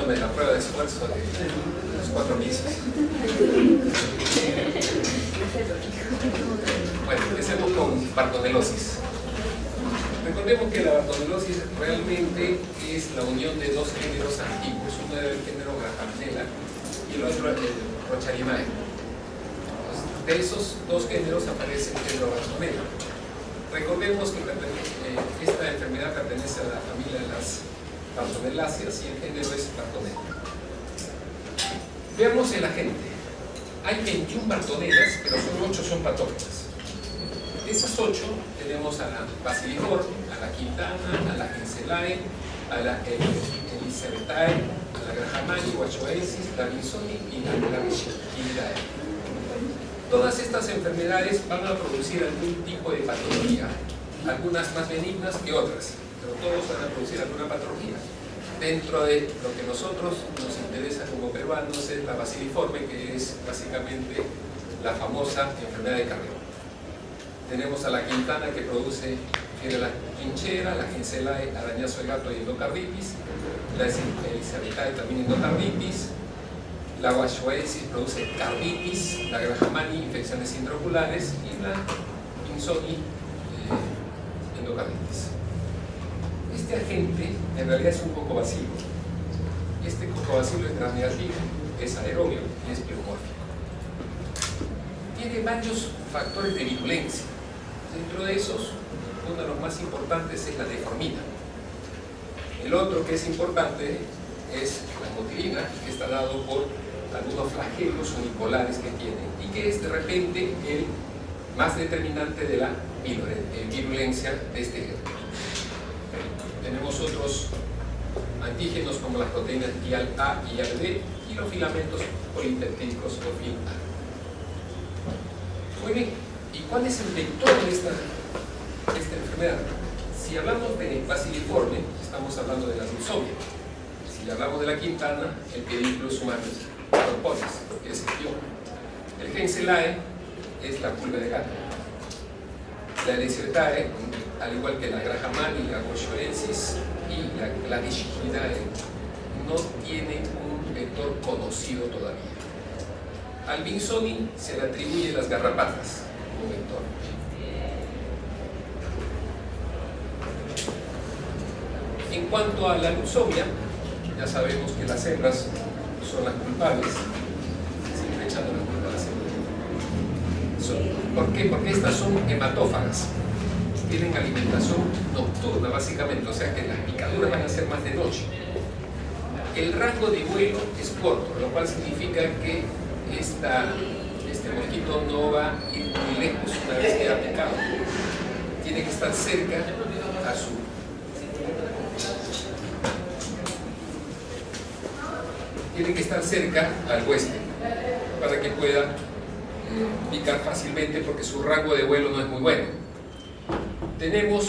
haciéndome la prueba de esfuerzo de los 4 pisos. Bueno, empecemos con bartonelosis. Recordemos que la bartonelosis realmente es la unión de dos géneros antiguos. Uno era el género Grahamnella y el otro el Rocharimae. De esos dos géneros aparece el género Bartonella. Recordemos que esta enfermedad pertenece a la familia de las bartoneláceas y el género es Bartonella. Veamos el agente. Hay 21 bartonelas, pero solo 8 son patógenas. De esas 8 tenemos a la Bacilliforme, a la Quintana, a la Ginselae, a la Elisabethae, a la Grahamani, Washoensis, la Vinsoni y la Grahamnidae. Todas estas enfermedades van a producir algún tipo de patología, algunas más benignas que otras, pero todos van a producir alguna patología. Dentro de lo que nosotros nos interesa como peruanos es la Bacilliforme, que es básicamente la famosa enfermedad de Carrión. Tenemos a la Quintana, que produce fiebre la quinchera, la Ginselae, arañazo de gato y endocarditis, la Elisabethae también endocarditis, la Washoensis produce carditis, la Grahamani infecciones intraoculares y la Vinsoni endocarditis. Este agente en realidad es un cocobacilo. Este cocobacilo es gram negativo, es aerobio y es pleomórfico. Tiene varios factores de virulencia. Dentro de esos, uno de los más importantes es la deformina. El otro que es importante es la motilina, que está dado por algunos flagelos unicolares que tiene y que es de repente el más determinante de la virulencia de este género. Tenemos otros antígenos como las proteínas IAL-A y IAL-B y los filamentos polipeptídicos o FIL-A. Muy bien, ¿y cuál es el vector de esta enfermedad? Si hablamos de Bacilliforme, estamos hablando de la Dulsomia. Si hablamos de la Quintana, el Pediclus humanus propolis, que es el idioma. El Ginselae es la pulga de gato. La Elisabethae, al igual que la Grahamani, la Washoensis y la Cladicchidae, no tienen un vector conocido todavía. Al Vinsoni se le atribuyen las garrapatas como vector. En cuanto a la leucemia, ya sabemos que las hembras son las culpables, siempre echando la culpa a las hembras. ¿Por qué? Porque estas son hematófagas, tienen alimentación nocturna básicamente, o sea que las picaduras van a ser más de noche. El rango de vuelo es corto, lo cual significa que este mosquito no va a ir muy lejos una vez que ha picado. Tiene que estar cerca a su al huésped para que pueda picar fácilmente, porque su rango de vuelo no es muy bueno. Tenemos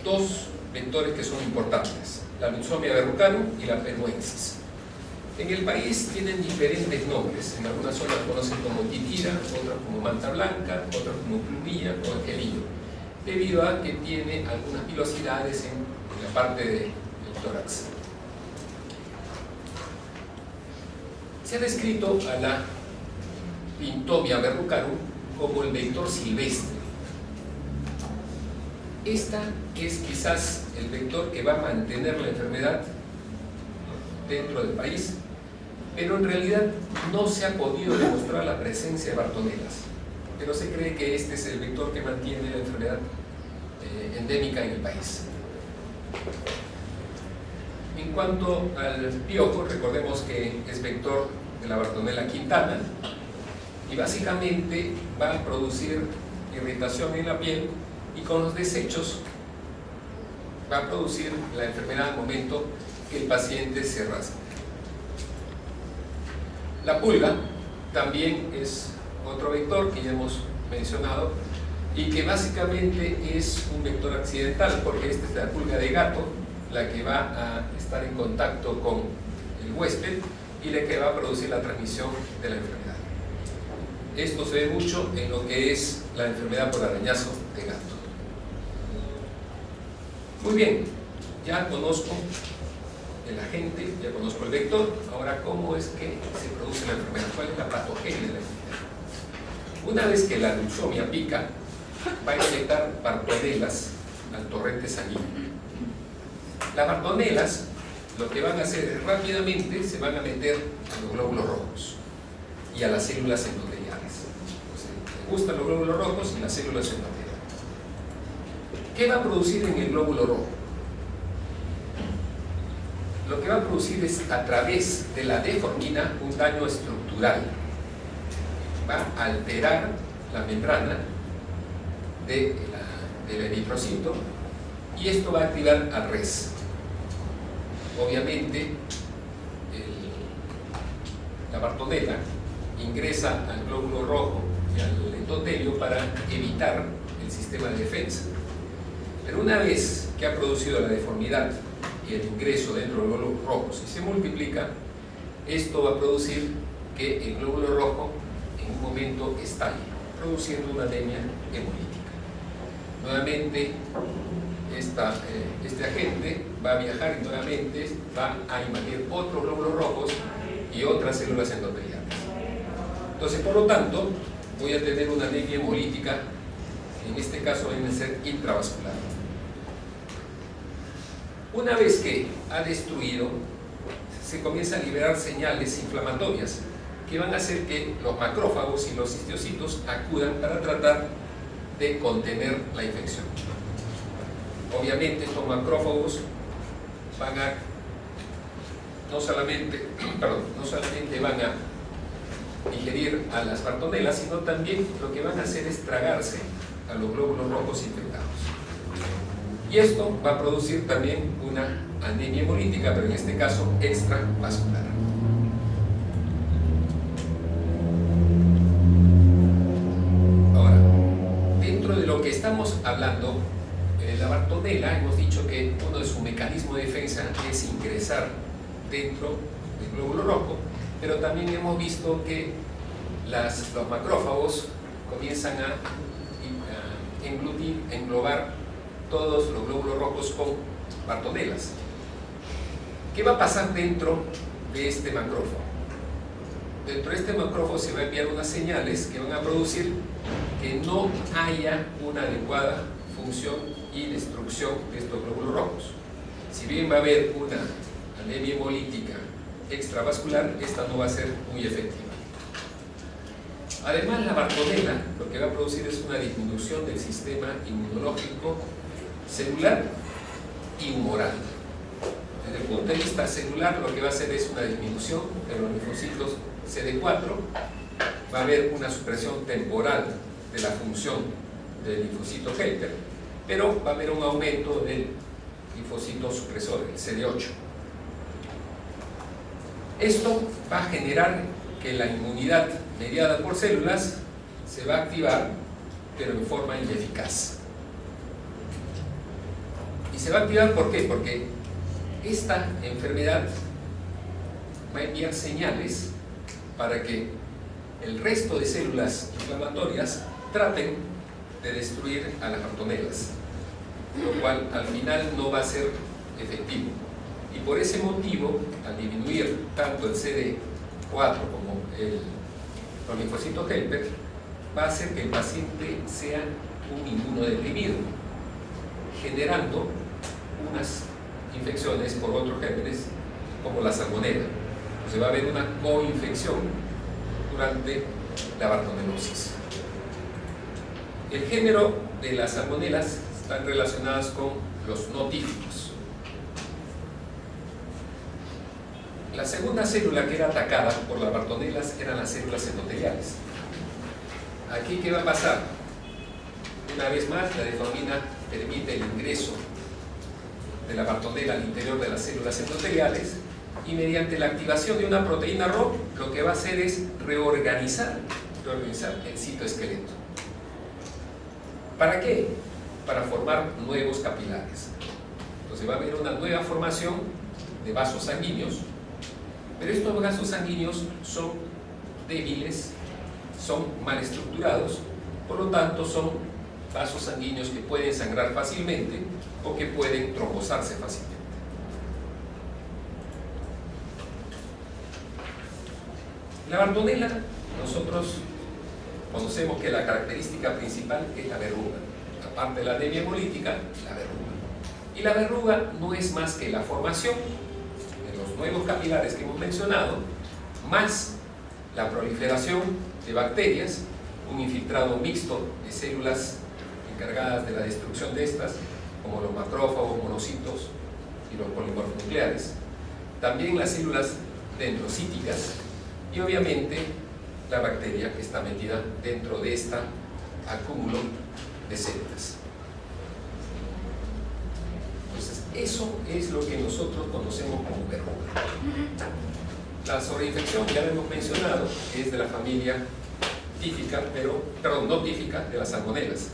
dos vectores que son importantes, la Leucemia verrucanum y la peruensis. En el país tienen diferentes nombres, en algunas zonas la conocen como titira, otras como manta blanca, otras como plumilla o angelillo, debido a que tiene algunas pilosidades en la parte del tórax. Se ha descrito a la Pintomia verrucanum como el vector silvestre. Esta es quizás el vector que va a mantener la enfermedad dentro del país, pero en realidad no se ha podido demostrar la presencia de bartonelas, pero se cree que este es el vector que mantiene la enfermedad endémica en el país. En cuanto al piojo, recordemos que es vector de la Bartonella quintana y básicamente va a producir irritación en la piel y con los desechos va a producir la enfermedad al momento que el paciente se rasca. La pulga también es otro vector que ya hemos mencionado y que básicamente es un vector accidental, porque esta es la pulga de gato, la que va a estar en contacto con el huésped y la que va a producir la transmisión de la enfermedad. Esto se ve mucho en lo que es la enfermedad por arañazo de gato. Muy bien, ya conozco el agente, ya conozco el vector, ahora cómo es que se produce la enfermedad, cuál es la patogenia de la enfermedad. Una vez que la leucemia pica, va a inyectar bartonelas al torrente sanguíneo. Las bartonelas lo que van a hacer es rápidamente se van a meter a los glóbulos rojos y a las células endoteliales. Les gustan los glóbulos rojos y las células endoteliales. ¿Qué va a producir en el glóbulo rojo? Lo que va a producir es, a través de la deformina, un daño estructural. Va a alterar la membrana del eritrocito y esto va a activar al RES. Obviamente, la bartonela ingresa al glóbulo rojo y al endotelio para evitar el sistema de defensa. Pero una vez que ha producido la deformidad y el ingreso dentro del glóbulo rojo, si se multiplica, esto va a producir que el glóbulo rojo en un momento estalle, produciendo una anemia hemolítica. Nuevamente, este agente va a viajar y nuevamente va a invadir otros glóbulos rojos y otras células endoteliales. Entonces, por lo tanto, voy a tener una anemia hemolítica, en este caso va a ser intravascular. Una vez que ha destruido, se comienzan a liberar señales inflamatorias que van a hacer que los macrófagos y los histocitos acudan para tratar de contener la infección. Obviamente estos macrófagos van a no solamente van a digerir a las bartonelas, sino también lo que van a hacer es tragarse a los glóbulos rojos infectados. Y esto va a producir también una anemia hemolítica, pero en este caso extravascular. Ahora, dentro de lo que estamos hablando, la bartonela, hemos dicho que uno de sus mecanismos de defensa es ingresar dentro del glóbulo rojo, pero también hemos visto que los macrófagos comienzan a englobar todos los glóbulos rojos con bartonelas. ¿Qué va a pasar dentro de este macrófago? Dentro de este macrófago se va a enviar unas señales que van a producir que no haya una adecuada función y destrucción de estos glóbulos rojos. Si bien va a haber una anemia hemolítica extravascular, esta no va a ser muy efectiva. Además, la bartonela lo que va a producir es una disminución del sistema inmunológico celular y humoral. Desde el punto de vista celular, lo que va a hacer es una disminución de los linfocitos CD4, va a haber una supresión temporal de la función del linfocito helper, pero va a haber un aumento del linfocito supresor, el CD8. Esto va a generar que la inmunidad mediada por células se va a activar, pero en forma ineficaz. Y se va a activar, ¿por qué? Porque esta enfermedad va a enviar señales para que el resto de células inflamatorias traten de destruir a las bartonelas, lo cual al final no va a ser efectivo. Y por ese motivo, al disminuir tanto el CD4 como los linfocitos helper, va a hacer que el paciente sea un inmunodeprimido, generando unas infecciones por otros gérmenes como la salmonela. Entonces va a haber una coinfección durante la bartonelosis. El género de las salmonelas están relacionadas con los no típicos. La segunda célula que era atacada por las bartonelas eran las células endoteliales. Aquí, ¿qué va a pasar? Una vez más, la deformina permite el ingreso de la bartonela al interior de las células endoteliales y mediante la activación de una proteína Rho, lo que va a hacer es reorganizar el citoesqueleto. ¿Para qué? Para formar nuevos capilares. Entonces va a haber una nueva formación de vasos sanguíneos, pero estos vasos sanguíneos son débiles, son mal estructurados, por lo tanto son vasos sanguíneos que pueden sangrar fácilmente o que pueden trombosarse fácilmente. La Bartonella, nosotros conocemos que la característica principal es la verruga. Aparte de la anemia hemolítica, la verruga. Y la verruga no es más que la formación de los nuevos capilares que hemos mencionado, más la proliferación de bacterias, un infiltrado mixto de células encargadas de la destrucción de estas, como los macrófagos, monocitos y los polimorfos nucleares. También las células dendrocíticas y obviamente la bacteria que está metida dentro de este acúmulo de células. Entonces, eso es lo que nosotros conocemos como verruga. La sobreinfección, ya lo hemos mencionado, es de la familia tífica, perdón, no tífica, de las salmonelas.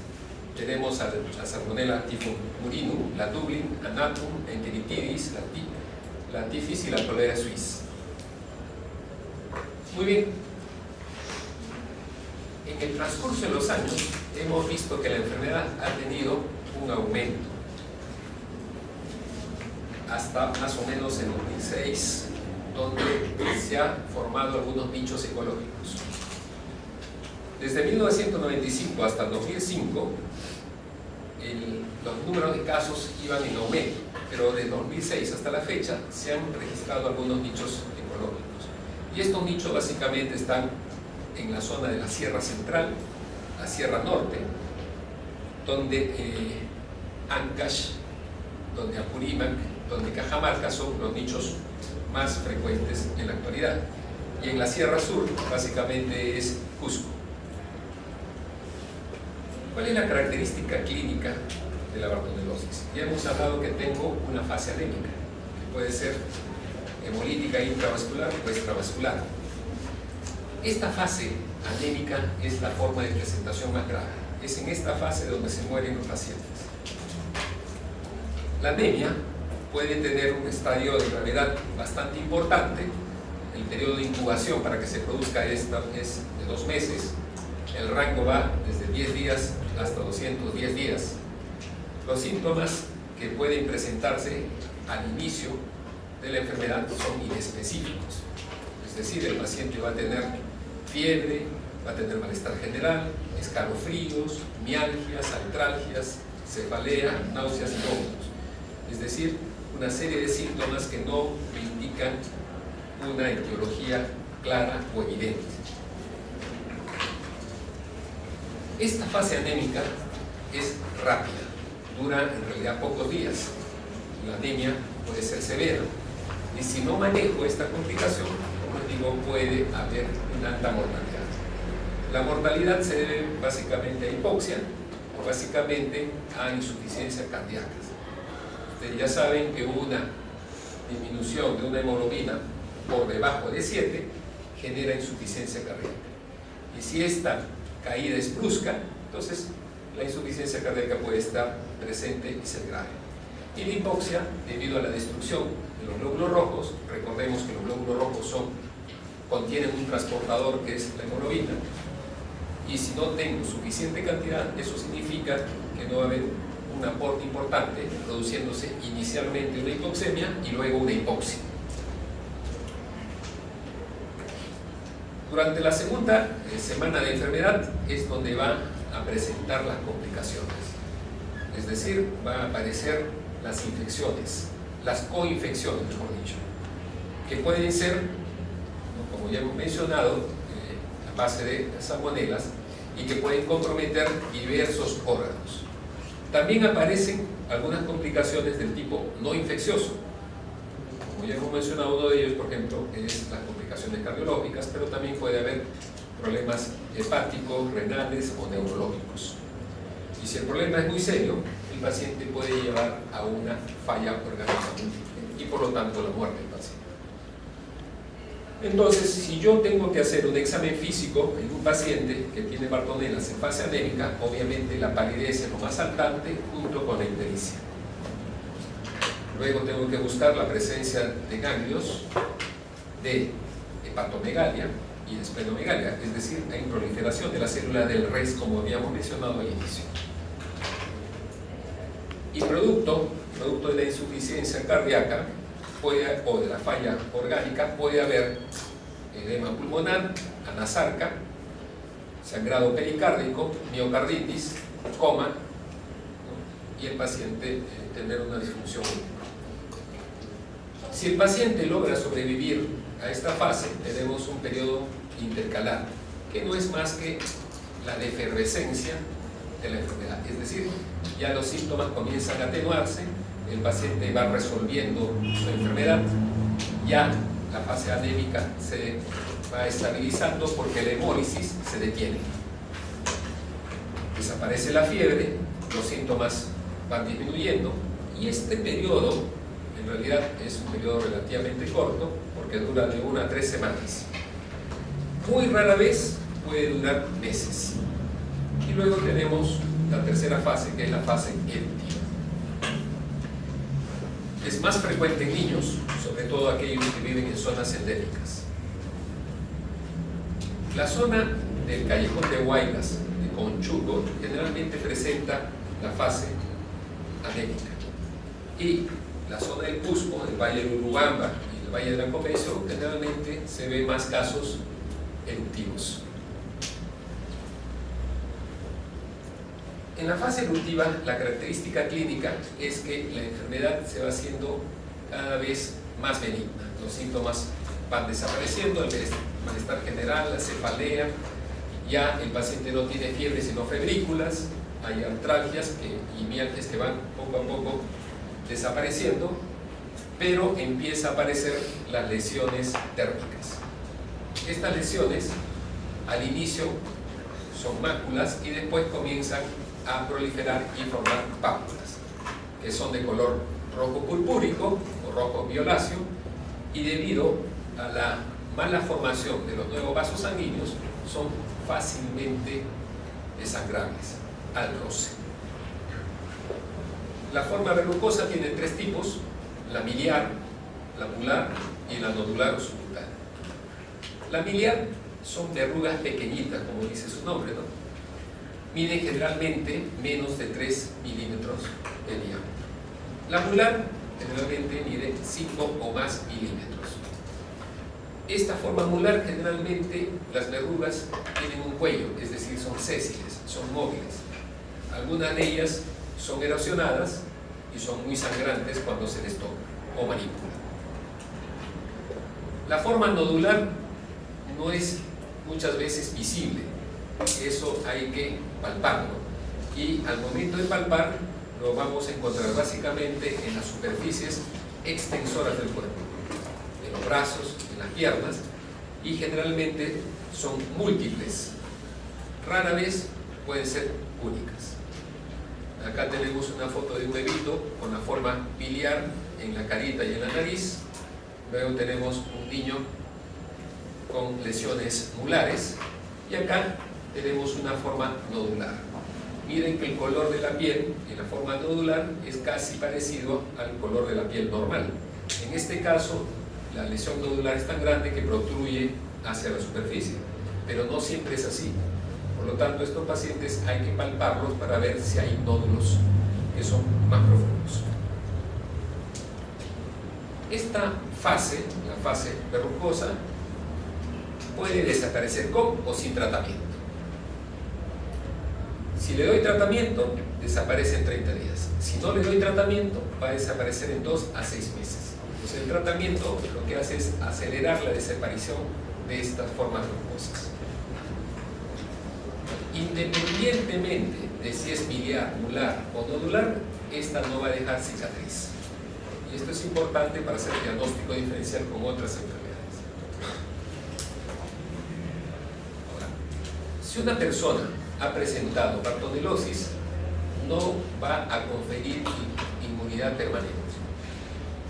Tenemos la Salmonella typhimurium, la Dublin, Anatum, Enteritidis, la Tifis y la Cholera suis. Muy bien. En el transcurso de los años hemos visto que la enfermedad ha tenido un aumento hasta más o menos en 2006, donde se han formado algunos nichos ecológicos. Desde 1995 hasta 2005 los números de casos iban en aumento, pero de 2006 hasta la fecha se han registrado algunos nichos ecológicos. Y estos nichos básicamente están en la zona de la Sierra Central, la Sierra Norte, donde Ancash, donde Apurímac, donde Cajamarca son los nichos más frecuentes en la actualidad. Y en la Sierra Sur básicamente es Cusco. ¿Cuál es la característica clínica de la bartonelosis? Ya hemos hablado que tengo una fase anémica, que puede ser hemolítica intravascular o extravascular. Esta fase anémica es la forma de presentación más grave. Es en esta fase donde se mueren los pacientes. La anemia puede tener un estadio de gravedad bastante importante. El periodo de incubación para que se produzca esta es de 2 meses. El rango va desde 10 días hasta 210 días. Los síntomas que pueden presentarse al inicio de la enfermedad son inespecíficos. Es decir, el paciente va a tener fiebre, va a tener malestar general, escalofríos, mialgias, artralgias, cefalea, náuseas y vómitos. Es decir, una serie de síntomas que no indican una etiología clara o evidente. Esta fase anémica es rápida, dura en realidad pocos días. La anemia puede ser severa y si no manejo esta complicación, como les digo, puede haber una alta mortalidad. La mortalidad se debe básicamente a hipoxia o básicamente a insuficiencia cardíaca. Ustedes ya saben que una disminución de una hemoglobina por debajo de 7 genera insuficiencia cardíaca. Y si esta caída es brusca, entonces la insuficiencia cardíaca puede estar presente y ser grave. Y la hipoxia, debido a la destrucción de los glóbulos rojos, recordemos que los glóbulos rojos contienen un transportador que es la hemoglobina, y si no tengo suficiente cantidad, eso significa que no va a haber un aporte importante, produciéndose inicialmente una hipoxemia y luego una hipoxia. Durante la segunda semana de enfermedad es donde van a presentar las complicaciones. Es decir, van a aparecer las infecciones, las coinfecciones, mejor dicho, que pueden ser, como ya hemos mencionado, a base de salmonelas y que pueden comprometer diversos órganos. También aparecen algunas complicaciones del tipo no infeccioso. Como ya hemos mencionado, uno de ellos, por ejemplo, es las complicaciones cardiológicas, pero también puede haber problemas hepáticos, renales o neurológicos. Y si el problema es muy serio, el paciente puede llevar a una falla orgánica múltiple y por lo tanto la muerte del paciente. Entonces, si yo tengo que hacer un examen físico en un paciente que tiene bartonelas en fase anémica, obviamente la palidez es lo más saltante junto con la ictericia. Luego tengo que buscar la presencia de ganglios de hepatomegalia y de esplenomegalia, es decir, hay proliferación de la célula del res, como habíamos mencionado al inicio. Y producto de la insuficiencia cardíaca o de la falla orgánica puede haber edema pulmonar, anasarca, sangrado pericárdico, miocarditis, coma, ¿no? Y el paciente tener una disfunción úrica. Si el paciente logra sobrevivir a esta fase, tenemos un periodo intercalar, que no es más que la defervescencia de la enfermedad, es decir, ya los síntomas comienzan a atenuarse, el paciente va resolviendo su enfermedad, ya la fase anémica se va estabilizando porque la hemólisis se detiene. Desaparece la fiebre, los síntomas van disminuyendo y este periodo en realidad es un periodo relativamente corto porque dura de 1 a 3 semanas. Muy rara vez puede durar meses. Y luego tenemos la tercera fase, que es la fase eruptiva. Es más frecuente en niños, sobre todo aquellos que viven en zonas endémicas. La zona del Callejón de Huaylas, de Conchuco, generalmente presenta la fase anémica. Y la zona del Cusco, el Valle de Urubamba y el Valle de la Comezo, generalmente se ven más casos eruptivos. En la fase eruptiva, la característica clínica es que la enfermedad se va haciendo cada vez más benigna. Los síntomas van desapareciendo, el malestar general, la cefalea, ya el paciente no tiene fiebre sino febrículas, hay artralgias y mialgias que van poco a poco desapareciendo, pero empieza a aparecer las lesiones térmicas. Estas lesiones al inicio son máculas y después comienzan a proliferar y formar pápulas, que son de color rojo purpúrico o rojo violáceo, y debido a la mala formación de los nuevos vasos sanguíneos son fácilmente desangrables al roce. La forma verrucosa tiene 3 tipos: la miliar, la mular y la nodular o subcutánea. La miliar son verrugas pequeñitas, como dice su nombre, ¿no? Miden generalmente menos de 3 milímetros de diámetro. La mular generalmente mide 5 o más milímetros. Esta forma mular, generalmente las verrugas tienen un cuello, es decir, son sésiles, son móviles. Algunas de ellas son erosionadas y son muy sangrantes cuando se les toca o manipula. La forma nodular no es muchas veces visible, eso hay que palparlo, y al momento de palpar lo vamos a encontrar básicamente en las superficies extensoras del cuerpo, en los brazos, en las piernas, y generalmente son múltiples, rara vez pueden ser únicas. Acá tenemos una foto de un bebito con la forma biliar en la carita y en la nariz. Luego tenemos un niño con lesiones mulares y acá tenemos una forma nodular. Miren que el color de la piel en la forma nodular es casi parecido al color de la piel normal. En este caso, la lesión nodular es tan grande que protruye hacia la superficie, pero no siempre es así. Por lo tanto, estos pacientes hay que palparlos para ver si hay nódulos que son más profundos. Esta fase, la fase verrucosa, puede desaparecer con o sin tratamiento. Si le doy tratamiento, desaparece en 30 días. Si no le doy tratamiento, va a desaparecer en 2 a 6 meses. Entonces, el tratamiento lo que hace es acelerar la desaparición de estas formas verrucosas. Independientemente de si es biliar, mular o nodular, esta no va a dejar cicatriz. Y esto es importante para hacer diagnóstico diferencial con otras enfermedades. Ahora, si una persona ha presentado bartonelosis, no va a conferir inmunidad permanente.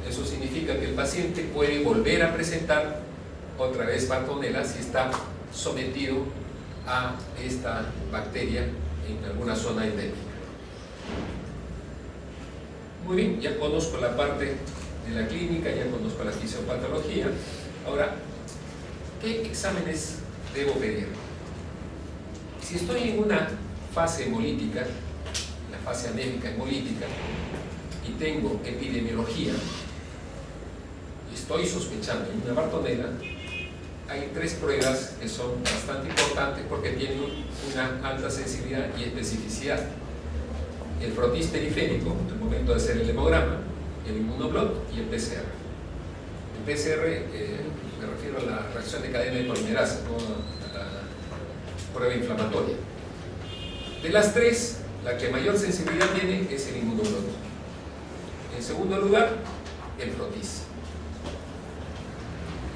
Eso significa que el paciente puede volver a presentar otra vez bartonela si está sometido a esta bacteria en alguna zona endémica. Muy bien, ya conozco la parte de la clínica, ya conozco la fisiopatología. Ahora, ¿qué exámenes debo pedir? Si estoy en una fase hemolítica, la fase anémica hemolítica, y tengo epidemiología, y estoy sospechando en una bartonela, hay tres pruebas que son bastante importantes porque tienen una alta sensibilidad y especificidad. El frotis periférico, en el momento de hacer el hemograma, el inmunoblot y el PCR. El PCR, me refiero a la reacción de cadena de polimerasa, no a la prueba inflamatoria. De las tres, la que mayor sensibilidad tiene es el inmunoblot. En segundo lugar, el frotis.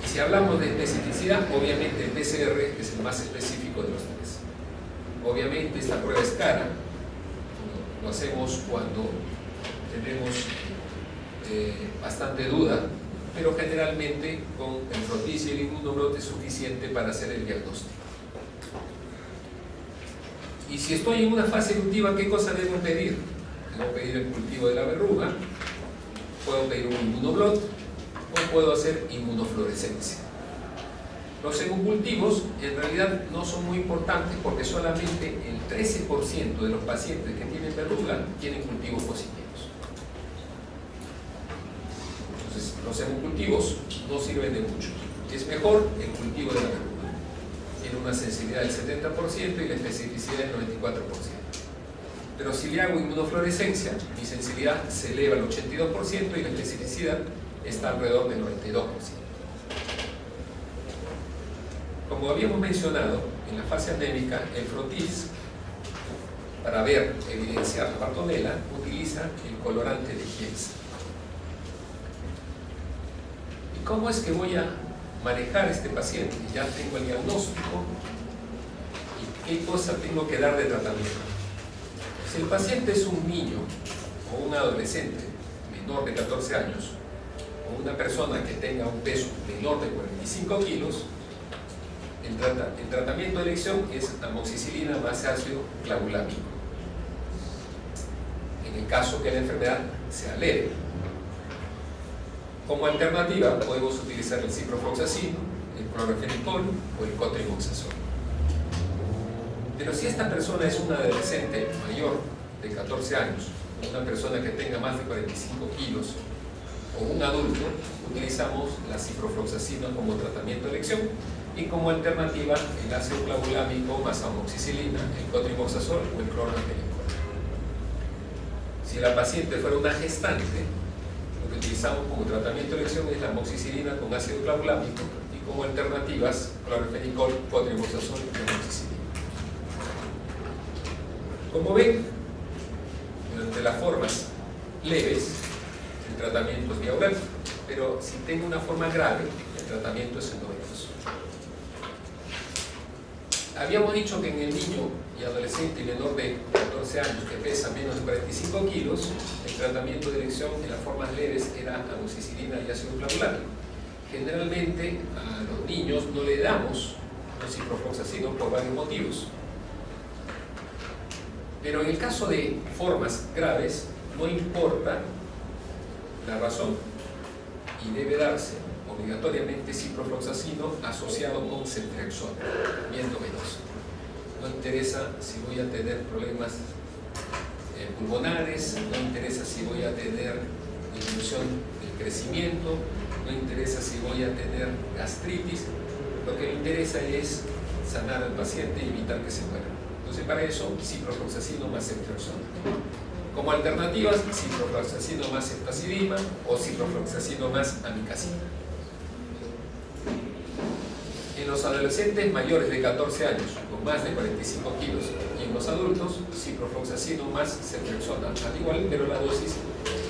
Y si hablamos de especificidad, obviamente el PCR es el más específico de los tres. Obviamente esta prueba es cara, lo hacemos cuando tenemos bastante duda, pero generalmente con el frotis y el inmunoblot es suficiente para hacer el diagnóstico. Y si estoy en una fase eruptiva, ¿qué cosa debo pedir? Debo pedir el cultivo de la verruga, puedo pedir un inmunoblot o puedo hacer inmunofluorescencia. Los seguncultivos en realidad no son muy importantes porque solamente el 13% de los pacientes que tienen verruga tienen cultivos positivos. Entonces, los seguncultivos no sirven de mucho. Es mejor el cultivo de la verruga. Tiene una sensibilidad del 70% y la especificidad del 94%. Pero si le hago inmunofluorescencia, mi sensibilidad se eleva al 82% y la especificidad está alrededor del 92%. Como habíamos mencionado, en la fase anémica, el frotis, para ver, evidenciar la Bartonella, utiliza el colorante de Giemsa. ¿Y cómo es que voy a manejar a este paciente? Ya tengo el diagnóstico y qué cosa tengo que dar de tratamiento. Si el paciente es un niño o un adolescente menor de 14 años o una persona que tenga un peso menor de 45 kilos, el tratamiento de elección es amoxicilina más ácido clavulámico. En el caso que la enfermedad sea leve. Como alternativa podemos utilizar el ciprofloxacino, el clorfenicol o el cotrimoxazol. Pero si esta persona es una adolescente mayor de 14 años, una persona que tenga más de 45 kilos o un adulto, utilizamos la ciprofloxacina como tratamiento de elección y como alternativa el ácido clavulámico más amoxicilina, el cotrimoxazol o el clorfenicol. Si la paciente fuera una gestante, lo que utilizamos como tratamiento de elección es la amoxicilina con ácido clavulámico y como alternativas clorfenicol, cotrimoxazol y amoxicilina. Como ven, durante las formas leves el tratamiento es vía oral, pero si tengo una forma grave el tratamiento es endovenoso. Habíamos dicho que en el niño y adolescente menor de 14 años que pesa menos de 45 kilos, el tratamiento de elección en las formas leves era amoxicilina y ácido clavulámico. Generalmente a los niños no le damos ciprofloxacino por varios motivos. Pero en el caso de formas graves, no importa la razón y debe darse obligatoriamente ciprofloxacino asociado con ceftriaxona, bien venoso. No interesa si voy a tener problemas pulmonares, no interesa si voy a tener disminución del crecimiento, no interesa si voy a tener gastritis, lo que me interesa es sanar al paciente y evitar que se muera. Entonces para eso, ciprofloxacino más ceftriaxona. Como alternativas, ciprofloxacino más ceftazidima o ciprofloxacino más amikacina. En los adolescentes mayores de 14 años con más de 45 kilos y en los adultos, ciprofloxacino más ceftriaxona, al igual, pero la dosis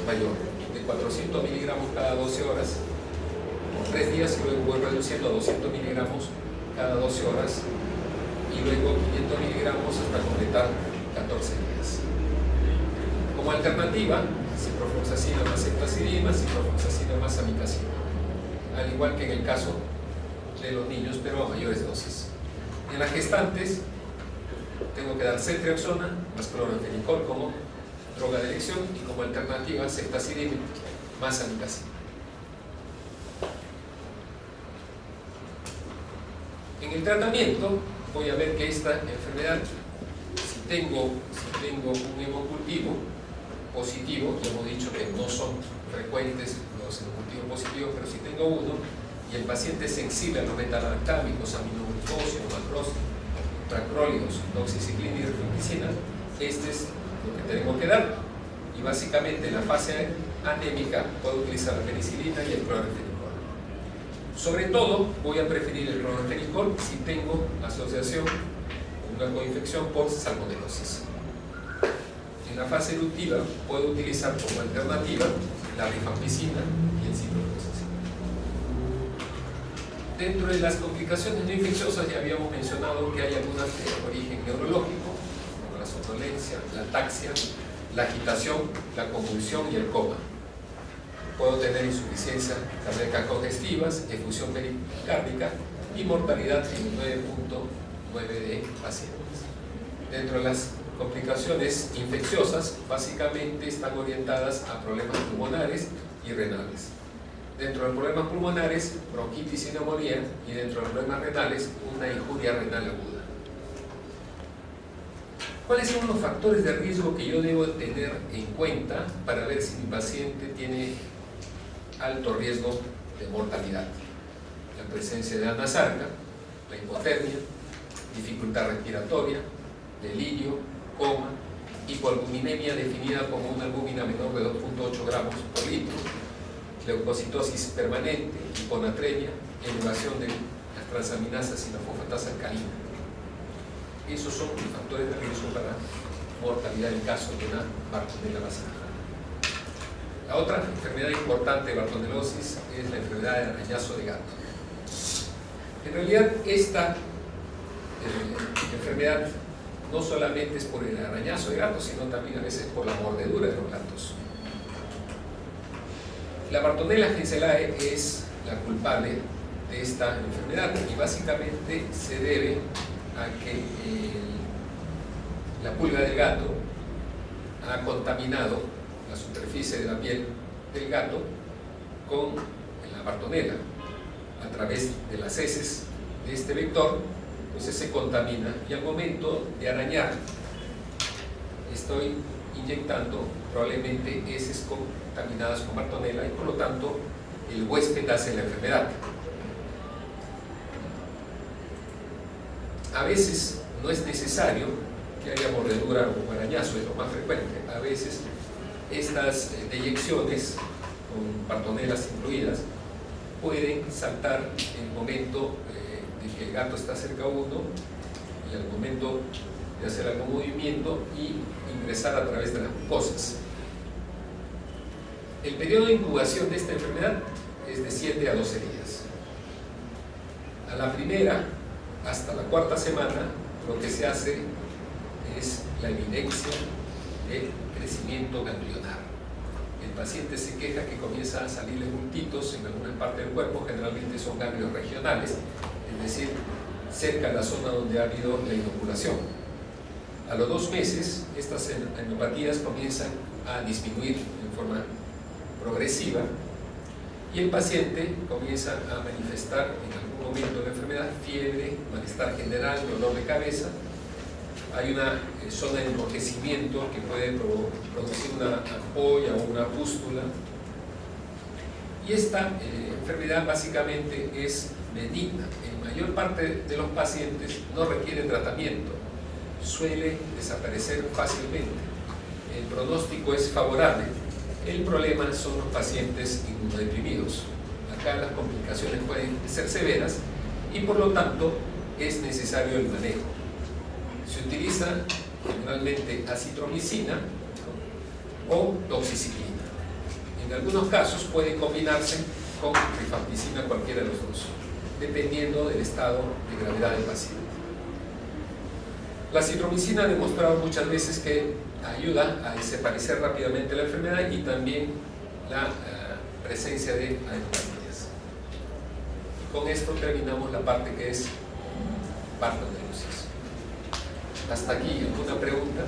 mayor, de 400 miligramos cada 12 horas por 3 días y luego voy reduciendo a 200 miligramos cada 12 horas y luego 500 miligramos hasta completar 14 días. Como alternativa, ciprofloxacino más ceftazidima, ciprofloxacino más amikacina, al igual que en el caso de los niños, pero a mayores dosis. En las gestantes tengo que dar ceftriaxona más clorfenicol como droga de elección y como alternativa ceftazidima más amikacina. En el tratamiento voy a ver que esta enfermedad, si tengo un hemocultivo positivo, ya hemos dicho que no son frecuentes los hemocultivos positivos, pero si tengo uno y el paciente es sensible a los beta-lactámicos, aminoglucosa, macrosa, tracrólidos, doxiciclina y rifampicina, este es lo que tengo que dar. Y básicamente en la fase anémica puedo utilizar la penicilina y el clorfenicol. Sobre todo voy a preferir el clorfenicol si tengo asociación con una coinfección por salmonelosis. En la fase eruptiva puedo utilizar como alternativa la rifampicina y el ciprofloxacin. Dentro de las complicaciones no infecciosas ya habíamos mencionado que hay algunas de origen neurológico, como la somnolencia, la ataxia, la agitación, la convulsión y el coma. Puedo tener insuficiencia cardíaca congestivas, efusión pericárdica y mortalidad en 9.9 de pacientes. Dentro de las complicaciones infecciosas, básicamente están orientadas a problemas pulmonares y renales. Dentro de los problemas pulmonares, bronquitis y neumonía, y dentro de los problemas renales, una injuria renal aguda. ¿Cuáles son los factores de riesgo que yo debo tener en cuenta para ver si mi paciente tiene alto riesgo de mortalidad? La presencia de anasarca, la hipotermia, dificultad respiratoria, delirio, coma, hipoalbuminemia definida como una albúmina menor de 2.8 gramos por litro, leucocitosis permanente, hiponatremia, elevación de las transaminasas y la fosfatasa alcalina. Esos son los factores de riesgo para mortalidad en caso de una Bartonella basilar. La otra enfermedad importante de Bartonelosis es la enfermedad del arañazo de gato. En realidad, esta enfermedad no solamente es por el arañazo de gato, sino también a veces por la mordedura de los gatos. La Bartonella henselae es la culpable de esta enfermedad y básicamente se debe a que la pulga del gato ha contaminado la superficie de la piel del gato con la Bartonella a través de las heces de este vector. Entonces se contamina y al momento de arañar estoy inyectando probablemente heces contaminadas con Bartonella y por lo tanto el huésped hace la enfermedad. A veces no es necesario que haya mordedura o arañazo, es lo más frecuente. A veces estas deyecciones con Bartonellas incluidas pueden saltar en el momento de que el gato está cerca a uno y al momento de hacer algún movimiento y ingresar a través de las mucosas. El periodo de incubación de esta enfermedad es de 7 a 12 días. A la primera hasta la cuarta semana lo que se hace es la evidencia de crecimiento ganglionar. El paciente se queja que comienza a salirle bultitos en alguna parte del cuerpo, generalmente son ganglios regionales, es decir, cerca de la zona donde ha habido la inoculación. A los 2 meses, estas enopatías comienzan a disminuir en forma progresiva y el paciente comienza a manifestar en algún momento de la enfermedad fiebre, malestar general, dolor de cabeza. Hay una zona de enrojecimiento que puede producir una ampolla o una pústula. Y esta enfermedad básicamente es benigna. En mayor parte de los pacientes no requiere tratamiento, suele desaparecer fácilmente. El pronóstico es favorable. El problema son los pacientes inmunodeprimidos. Acá las complicaciones pueden ser severas y por lo tanto es necesario el manejo. Se utiliza generalmente acitromicina, ¿no?, o doxiciclina. En algunos casos puede combinarse con rifampicina, cualquiera de los dos, dependiendo del estado de gravedad del paciente. La acitromicina ha demostrado muchas veces que ayuda a desaparecer rápidamente la enfermedad y también la presencia de adenopatías. Y con esto terminamos la parte que es Bartonelosis. Hasta aquí, ¿alguna pregunta?